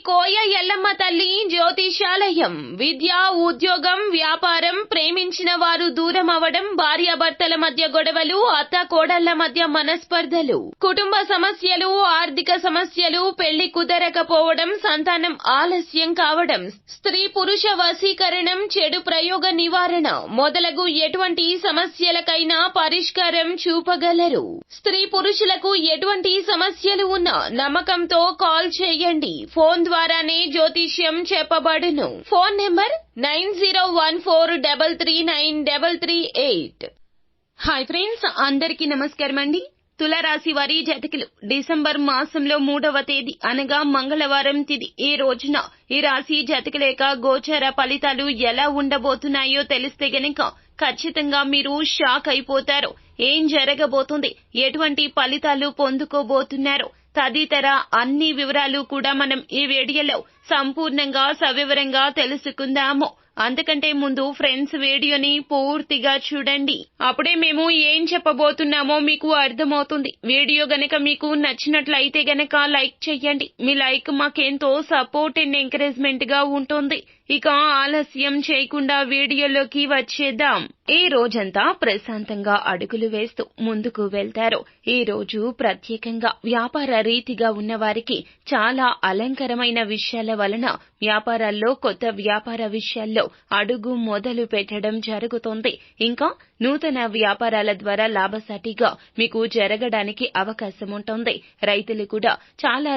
కోయ ఎల్లమ్మ తల్లి జ్యోతిషాలయం. విద్య, ఉద్యోగం, వ్యాపారం, ప్రేమించిన వారు దూరం అవడం, భార్యాభర్తల మధ్య గొడవలు, అత్త కోడళ్ల మధ్య మనస్పర్ధలు, కుటుంబ సమస్యలు, ఆర్థిక సమస్యలు, పెళ్లి కుదరకపోవడం, సంతానం ఆలస్యం కావడం, స్త్రీ పురుష వశీకరణం, చెడు ప్రయోగ నివారణ మొదలగు ఎటువంటి సమస్యలకైనా పరిష్కారం చూపగలరు. స్త్రీ పురుషులకు ఎటువంటి సమస్యలు ఉన్నా నమ్మకంతో కాల్ చేయండి. ఫోన్ ద్వారానే జ్యోతిష్యం చెప్పబడును. Phone number 9014339338. హాయ్ ఫ్రెండ్స్, అందరికీ నమస్కారం అండి. తులారాశి వారి జాతకులు డిసెంబర్ మాసంలో 3వ తేదీ అనగా మంగళవారం తిథి ఈ రోజున ఈ రాశి జాతకుల యొక్క గోచార ఫలితాలు ఎలా ఉండబోతున్నాయో తెలిస్తే గనక ఖచ్చితంగా మీరు షాక్ అయిపోతారు. ఏం జరగబోతుంది, ఎటువంటి ఫలితాలు పొందుకోబోతున్నారు తదితర అన్ని వివరాలు కూడా మనం ఈ వీడియోలో సంపూర్ణంగా సవివరంగా తెలుసుకుందాము. అంతకంటే ముందు ఫ్రెండ్స్ వీడియోని పూర్తిగా చూడండి. అప్పుడే మేము ఏం చెప్పబోతున్నామో మీకు అర్థమవుతుంది. వీడియో గనక మీకు నచ్చినట్లయితే గనక లైక్ చేయండి. మీ లైక్ మాకెంతో సపోర్ట్ అండ్ ఎంకరేజ్మెంట్ గా ఉంటుంది. ఇక ఆలస్యం చేయకుండా వీడియోలోకి వచ్చేద్దాం. ఈ రోజంతా ప్రశాంతంగా అడుగులు వేస్తూ ముందుకు వెళ్తారు. ఈ రోజు ప్రత్యేకంగా వ్యాపార రీతిగా ఉన్న వారికి చాలా అలంకరమైన విషయాల వలన వ్యాపారాల్లో కొత్త వ్యాపార విషయాల్లో అడుగు మొదలు పెట్టడం జరుగుతుంది. ఇంకా నూతన వ్యాపారాల ద్వారా లాభసాటిగా మీకు జరగడానికి అవకాశం ఉంటుంది. రైతులు కూడా చాలా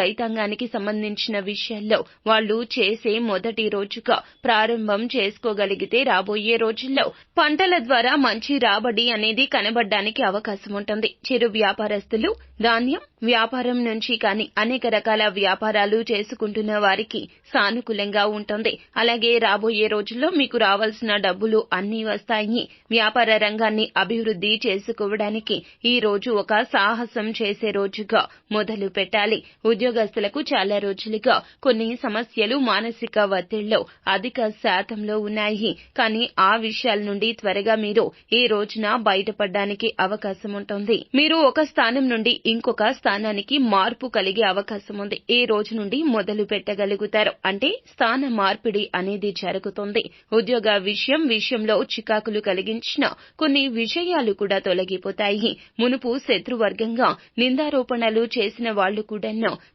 రైతాంగానికి సంబంధించిన విషయాల్లో వాళ్ళు చేసే మొదటి రోజుగా ప్రారంభం చేసుకోగలిగితే రాబోయే రోజుల్లో పంటల ద్వారా మంచి రాబడి అనేది కనబడడానికి అవకాశం ఉంటుంది. చిరు వ్యాపారస్తులు ధాన్యం వ్యాపారం నుంచి కానీ అనేక రకాల వ్యాపారాలు చేసుకుంటున్న వారికి సానుకూలంగా ఉంటుంది. అలాగే రాబోయే రోజుల్లో మీకు రావాల్సిన డబ్బులు అన్నీ వస్తాయి. వ్యాపార రంగాన్ని అభివృద్ధి చేసుకోవడానికి ఈ రోజు ఒక సాహసం చేసే రోజుగా మొదలు పెట్టాలి. ఉద్యోగస్తులకు చాలా రోజులుగా కొన్ని సమస్యలు మానసిక ఒత్తిడిలో అధిక శాతంలో ఉన్నాయి. కానీ ఆ విషయాల నుండి త్వరగా మీరు ఈ రోజున బయటపడడానికి అవకాశం ఉంటుంది. మీరు ఒక స్థానం నుండి ఇంకొక స్థానానికి మార్పు కలిగే అవకాశం ఉంది. ఈ రోజు నుండి మొదలు పెట్టగలుగుతారు. అంటే స్థాన మార్పిడి అనేది జరుగుతుంది. ఉద్యోగ విషయంలో చికాకులు కలిగించిన కొన్ని విషయాలు కూడా తొలగిపోతాయి. మునుపు శత్రువర్గంగా నిందారోపణలు చేసిన వాళ్లు కూడా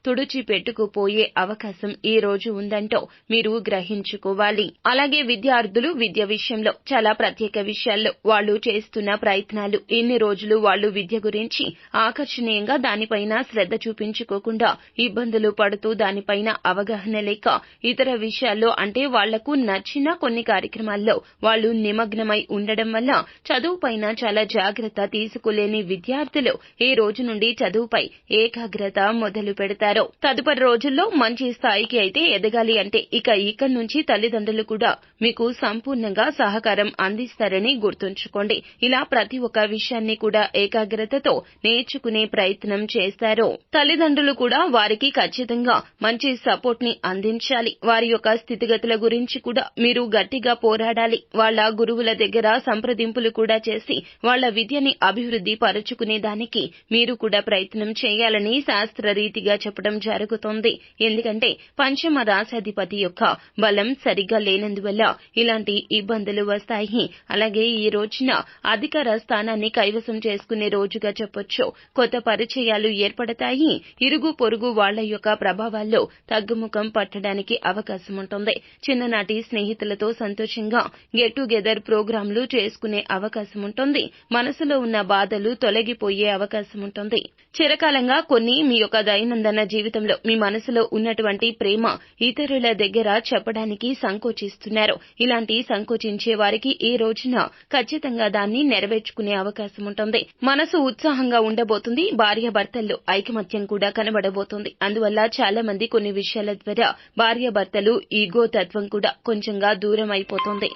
తుడిచి పెట్టుకుపోయే అవకాశం ఈ రోజు ఉందంటూ మీరు గ్రహించుకోవాలి. అలాగే విద్యార్థులు విద్య విషయంలో చాలా ప్రత్యేక విషయాల్లో వాళ్ళు చేస్తున్న ప్రయత్నాలు ఇన్ని రోజులు వాళ్ళు విద్య గురించి ఆకర్షణీయంగా దానిపైన శ్రద్ధ చూపించుకోకుండా ఇబ్బందులు పడుతూ దానిపైన అవగాహన లేక ఇతర విషయాల్లో అంటే వాళ్లకు నచ్చిన కొన్ని కార్యక్రమాల్లో వాళ్ళు నిమగ్నమై ఉండడం వల్ల చదువుపైన చాలా జాగ్రత్త తీసుకోలేని విద్యార్థులు ఈ రోజు నుండి చదువుపై ఏకాగ్రత మొదలు పెడతారు. తదుపరి రోజుల్లో మంచి స్థాయికి అయితే ఎదగాలి అంటే ఇక్కడి నుంచి తల్లిదండ్రులు కూడా మీకు సంపూర్ణంగా సహకారం అందిస్తారని గుర్తుంచుకోండి. ఇలా ప్రతి ఒక్క విషయాన్ని కూడా ఏకాగ్రతతో నేర్చుకునే ప్రయత్నం చేస్తారు. తల్లిదండ్రులు కూడా వారికి ఖచ్చితంగా మంచి సపోర్ట్ ని అందించాలి. వారి యొక్క స్థితిగతుల గురించి కూడా మీరు గట్టిగా పోరాడాలి. వాళ్ళ గురువుల దగ్గర సంప్రదింపులు కూడా చేసి వాళ్ళ విద్యని అభివృద్ధి పరుచుకునే దానికి మీరు కూడా ప్రయత్నం చేయాలని శాస్త్రరీతిగా చెప్పడం జరుగుతుంది. ఎందుకంటే పంచమ రాశాధిపతి యొక్క బలం సరిగ్గా లేనందువల్ల ఇలాంటి ఇబ్బందులు వస్తాయి. అలాగే ఈ రోజున అధికార స్థానాన్ని కైవసం చేసుకునే రోజుగా చెప్పొచ్చు. కొత్త పరిచయాలు ఏర్పడతాయి. ఇరుగు పొరుగు వాళ్ల యొక్క ప్రభావాల్లో తగ్గుముఖం పట్టడానికి అవకాశం ఉంటుంది. చిన్ననాటి స్నేహితులతో సంతోషంగా గెట్ టుగెదర్ ప్రోగ్రాంలు చేసుకునే అవకాశం ఉంటుంది. మనసులో ఉన్న బాధలు తొలగిపోయే అవకాశం ఉంటుంది. చిరకాలంగా కొన్ని మీ యొక్క దైనందిన జీవితంలో మీ మనసులో ఉన్నటువంటి ప్రేమ ఇతరుల దగ్గర చెప్పడానికి సంకోచిస్తున్నారు. ఇలాంటి సంకోచించే వారికి ఈ రోజున ఖచ్చితంగా దాన్ని నెరవేర్చుకునే అవకాశం ఉంటుంది. మనసు ఉత్సాహంగా ఉండబోతుంది. భార్యాభర్తల్లో ఐకమత్యం కూడా కనబడబోతుంది. అందువల్ల చాలా మంది కొన్ని విషయాల ద్వారా భార్యాభర్తలు ఈగో తత్వం కూడా కొంచెంగా దూరం అయిపోతుంది.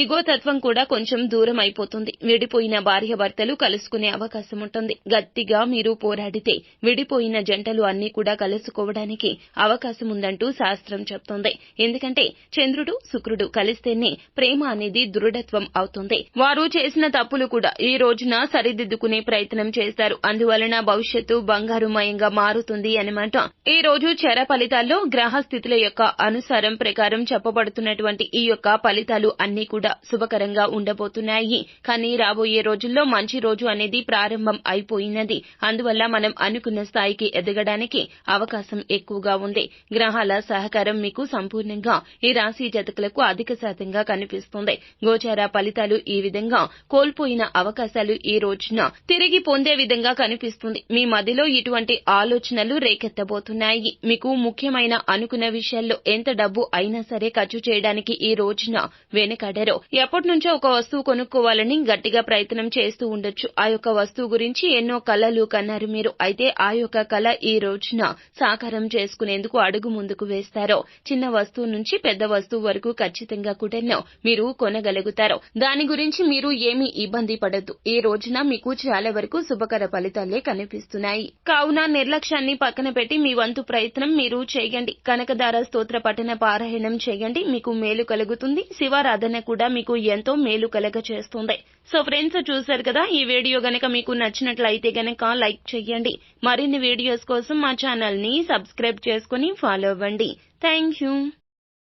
ఈగో తత్వం కూడా కొంచెం దూరం అయిపోతుంది. విడిపోయిన భార్యాభర్తలు కలుసుకునే అవకాశం ఉంటుంది. గట్టిగా మీరు పోరాడితే విడిపోయిన జంటలు అన్నీ కూడా కలుసుకోవడానికి అవకాశం ఉందంటూ శాస్త్రం చెప్తోంది. ఎందుకంటే చంద్రుడు శుక్రుడు కలిస్తేనే ప్రేమ అనేది దృఢత్వం అవుతుంది. వారు చేసిన తప్పులు కూడా ఈ రోజున సరిదిద్దుకునే ప్రయత్నం చేస్తారు. అందువలన భవిష్యత్తు బంగారుమయంగా మారుతుంది అన్నమాట. ఈ రోజు చర ఫలితాల్లో గ్రహ స్థితుల యొక్క అనుసారం ప్రకారం చెప్పబడుతున్నటువంటి ఈ యొక్క ఫలితాలు అన్ని కూడా శుభకరంగా ఉండబోతున్నాయి. కానీ రాబోయే రోజుల్లో మంచి రోజు అనేది ప్రారంభం అయిపోయినది. అందువల్ల మనం అనుకున్న స్థాయికి ఎదగడానికి అవకాశం ఎక్కువగా ఉంది. గ్రహాల సహకారం మీకు సంపూర్ణంగా ఈ రాశి జాతకులకు అధిక శాతంగా కనిపిస్తుంది. గోచార ఫలితాలు ఈ విధంగా కోల్పోయిన అవకాశాలు ఈ రోజున తిరిగి పొందే విధంగా కనిపిస్తుంది. మీ మదిలో ఇటువంటి ఆలోచనలు రేకెత్తబోతున్నాయి. మీకు ముఖ్యమైన అనుకున్న విషయాల్లో ఎంత డబ్బు అయినా సరే ఖర్చు చేయడానికి ఈ రోజున వెనకాడరు. ఎప్పటి నుంచో ఒక వస్తువు కొనుక్కోవాలని గట్టిగా ప్రయత్నం చేస్తూ ఉండొచ్చు. ఆ యొక్క వస్తువు గురించి ఎన్నో కలలు కన్నారు మీరు. అయితే ఆ యొక్క కల ఈ రోజున సాకారం చేసుకునేందుకు అడుగు ముందుకు వేస్తారో. చిన్న వస్తువు నుంచి పెద్ద వస్తువు వరకు ఖచ్చితంగా కూడా మీరు కొనగలుగుతారు. దాని గురించి మీరు ఏమీ ఇబ్బంది పడద్దు. ఈ రోజున మీకు చాలా వరకు శుభకర ఫలితాలే కనిపిస్తున్నాయి. కావున నిర్లక్ష్యాన్ని పక్కన పెట్టి మీ వంతు ప్రయత్నం మీరు చేయండి. కనకదార స్తోత్ర పఠన పారాయణం చేయండి. మీకు మేలు కలుగుతుంది. శివారాధన కూడా మీకు ఎంతో మేలు కలగ చేస్తుంది. సో ఫ్రెండ్స్, చూశారు కదా, ఈ వీడియో గనక మీకు నచ్చినట్లయితే గనక లైక్ చేయండి. మరిన్ని వీడియోస్ కోసం మా ఛానల్ ని సబ్స్క్రైబ్ చేసుకుని ఫాలో అవ్వండి. Thank you.